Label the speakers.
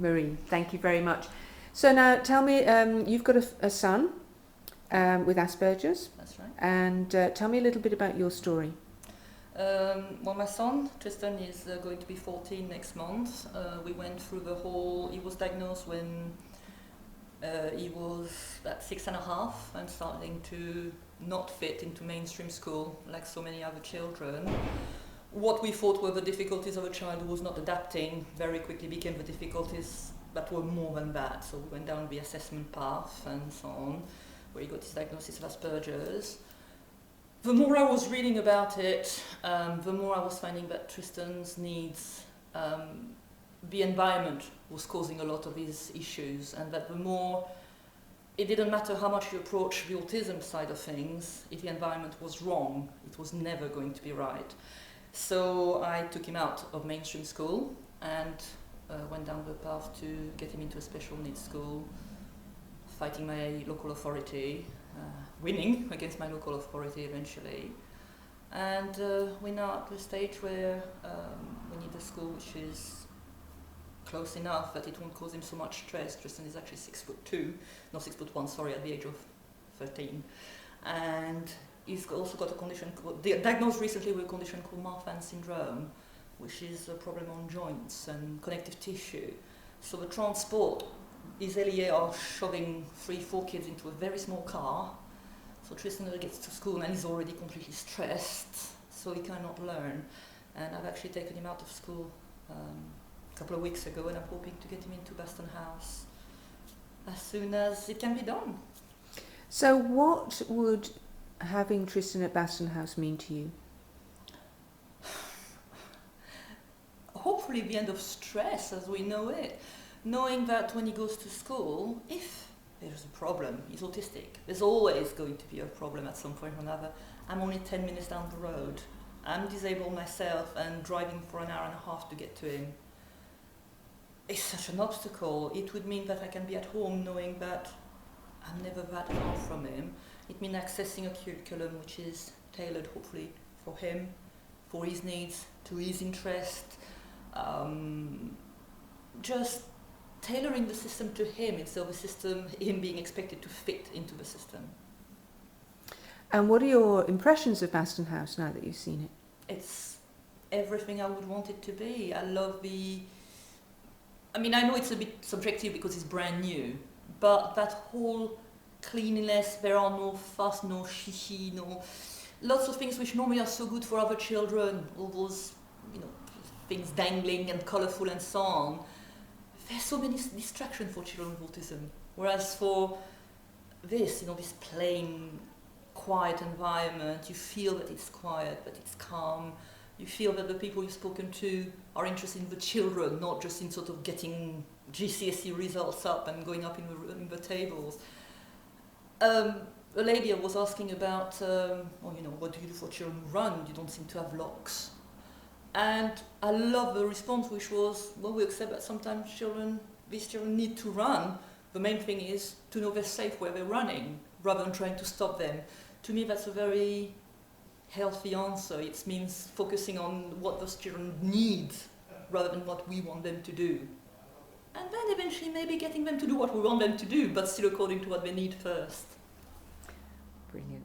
Speaker 1: Marie. Thank you very much. So now tell me, you've got a son with Asperger's.
Speaker 2: That's right.
Speaker 1: And tell me a little bit about your story.
Speaker 2: Well, my son, Tristan, is going to be 14 next month. We went through he was diagnosed when he was about 6.5 and starting to not fit into mainstream school like so many other children. What we thought were the difficulties of a child who was not adapting very quickly became the difficulties that were more than that. So we went down the assessment path and so on, where he got his diagnosis of Asperger's. The more I was reading about it, the more I was finding that Tristan's needs, the environment was causing a lot of his issues, and that the more, it didn't matter how much you approach the autism side of things, if the environment was wrong, it was never going to be right. So I took him out of mainstream school and went down the path to get him into a special needs school, fighting my local authority, winning against my local authority eventually. And we're now at the stage where we need a school which is close enough that it won't cause him so much stress. Tristan is actually 6'1", sorry, at the age of 13. And he's also got a condition diagnosed recently with a condition called Marfan syndrome, which is a problem on joints and connective tissue. So the transport, his LEA are shoving 3-4 kids into a very small car. So Tristan gets to school and he's already completely stressed, so he cannot learn. And I've actually taken him out of school a couple of weeks ago, and I'm hoping to get him into Baston House as soon as it can be done.
Speaker 1: So what would having Tristan at Baston House mean to you?
Speaker 2: Hopefully the end of stress as we know it. Knowing that when he goes to school, if there's a problem, he's autistic, there's always going to be a problem at some point or another. I'm only 10 minutes down the road. I'm disabled myself and driving for an hour and a half to get to him. It's such an obstacle. It would mean that I can be at home knowing that I'm never that far from him. It means accessing a curriculum which is tailored hopefully for him, for his needs, to his interest. Just tailoring the system to him instead of the system, him being expected to fit into the system.
Speaker 1: And what are your impressions of Baston House now that you've seen it?
Speaker 2: It's everything I would want it to be. I love I know it's a bit subjective because it's brand new, but that whole cleanliness, there are no fuss, no shishi, lots of things which normally are so good for other children, all those, things dangling and colourful and so on. There's so many distractions for children with autism. Whereas for this, this plain, quiet environment, you feel that it's quiet, that it's calm. You feel that the people you've spoken to are interested in the children, not just in sort of getting GCSE results up and going up in the tables. A lady was asking about, what do you do for children who run? You don't seem to have locks. And I love the response, which was, well, we accept that sometimes these children need to run. The main thing is to know they're safe where they're running, rather than trying to stop them. To me, that's a very healthy answer. It means focusing on what those children need, rather than what we want them to do. And then eventually maybe getting them to do what we want them to do, but still according to what they need first.
Speaker 1: Brilliant.